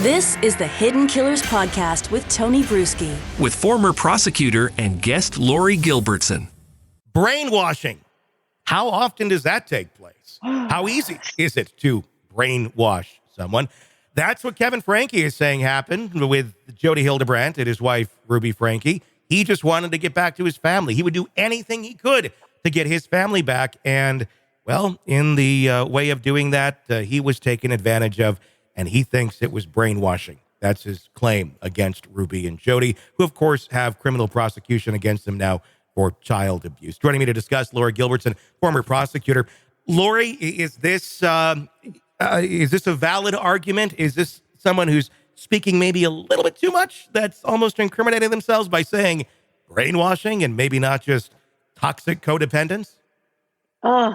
This is the Hidden Killers Podcast with Tony Brueski. With former prosecutor and guest Laurie Gilbertson. Brainwashing. How often does that take place? How easy is it to brainwash someone? That's what Kevin Franke is saying happened with Jodi Hildebrandt and his wife, Ruby Franke. He just wanted to get back to his family. He would do anything he could to get his family back. And, well, in the way of doing that, he was taken advantage of, and he thinks it was brainwashing. That's his claim against Ruby and Jodi, who, of course, have criminal prosecution against them now for child abuse. Joining me to discuss, Laurie Gilbertson, former prosecutor. Laurie, is this a valid argument? Is this someone who's speaking maybe a little bit too much, that's almost incriminating themselves by saying brainwashing and maybe not just toxic codependence? Oh,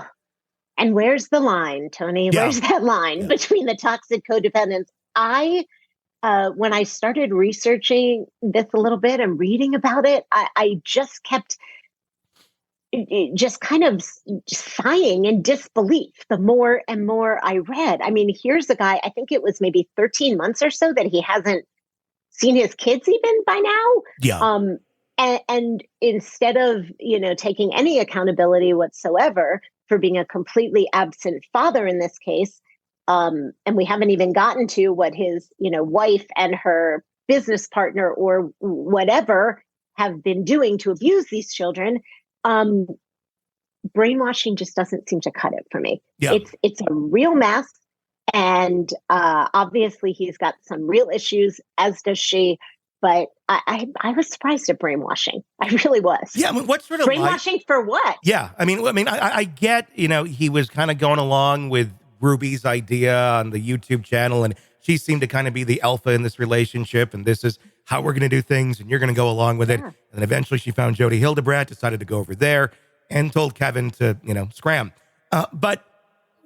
and where's the line, Tony? Yeah. Where's that line between the toxic codependence? When I started researching this a little bit and reading about it, I just kept just kind of sighing in disbelief the more and more I read. I mean, here's a guy, I think it was maybe 13 months or so that he hasn't seen his kids even by now. Yeah. And instead of, taking any accountability whatsoever for being a completely absent father in this case, and we haven't even gotten to what his, wife and her business partner or whatever have been doing to abuse these children. Brainwashing just doesn't seem to cut it for me. Yeah. It's a real mess. And obviously he's got some real issues, as does she. But I was surprised at brainwashing. I really was. Yeah, I mean, what sort of brainwashing for what? Yeah, I get, he was kind of going along with Ruby's idea on the YouTube channel, and she seemed to kind of be the alpha in this relationship, and this is how we're going to do things, and you're going to go along with it. And then eventually she found Jodi Hildebrandt, decided to go over there, and told Kevin to, scram. But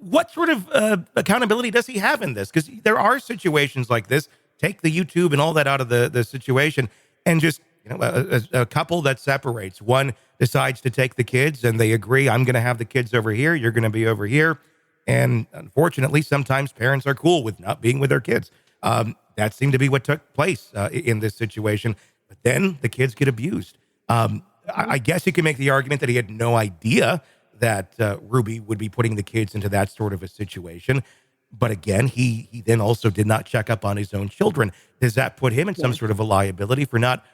what sort of accountability does he have in this? Because there are situations like this. Take the YouTube and all that out of the situation, and just, a couple that separates. One decides to take the kids, and they agree, I'm going to have the kids over here, you're going to be over here. And unfortunately, sometimes parents are cool with not being with their kids. That seemed to be what took place in this situation. But then the kids get abused. I guess you can make the argument that he had no idea that Ruby would be putting the kids into that sort of a situation. But again, he then also did not check up on his own children. Does that put him in some sort of a liability for not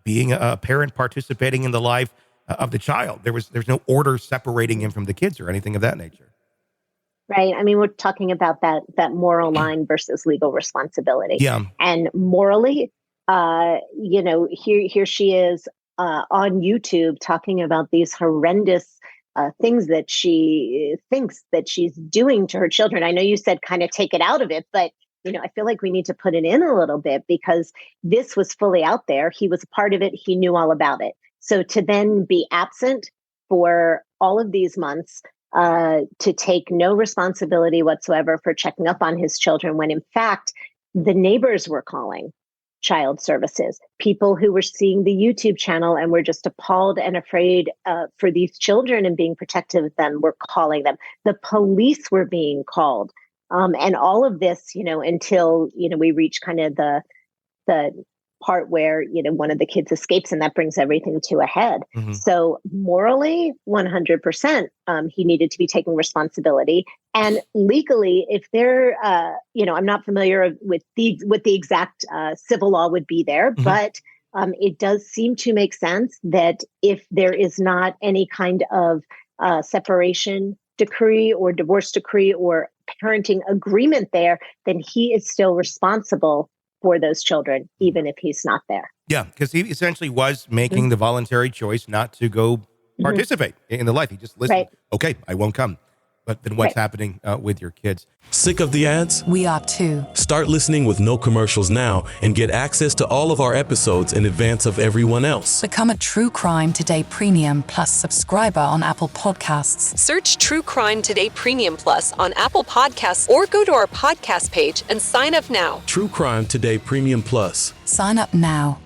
being a parent participating in the life of the child? There's no order separating him from the kids or anything of that nature. Right. I mean, we're talking about that moral line versus legal responsibility. Yeah. And morally, here she is on YouTube talking about these horrendous things that she thinks that she's doing to her children. I know you said kind of take it out of it, but I feel like we need to put it in a little bit because this was fully out there. He was a part of it. He knew all about it. So to then be absent for all of these months, to take no responsibility whatsoever for checking up on his children, when in fact the neighbors were calling child services, people who were seeing the YouTube channel and were just appalled and afraid for these children and being protective of them were calling them. The police were being called. And all of this, until, we reach kind of the part where, one of the kids escapes and that brings everything to a head. Mm-hmm. So morally, 100%, he needed to be taking responsibility. And legally, if there, I'm not familiar with what the exact civil law would be there, mm-hmm. but it does seem to make sense that if there is not any kind of separation decree or divorce decree or parenting agreement there, then he is still responsible for those children, even if he's not there. Yeah, because he essentially was making the voluntary choice not to go participate in the life. He just listened. Right. Okay, I won't come. But then what's happening with your kids? Sick of the ads? We are too. Start listening with no commercials now and get access to all of our episodes in advance of everyone else. Become a True Crime Today Premium Plus subscriber on Apple Podcasts. Search True Crime Today Premium Plus on Apple Podcasts or go to our podcast page and sign up now. True Crime Today Premium Plus. Sign up now.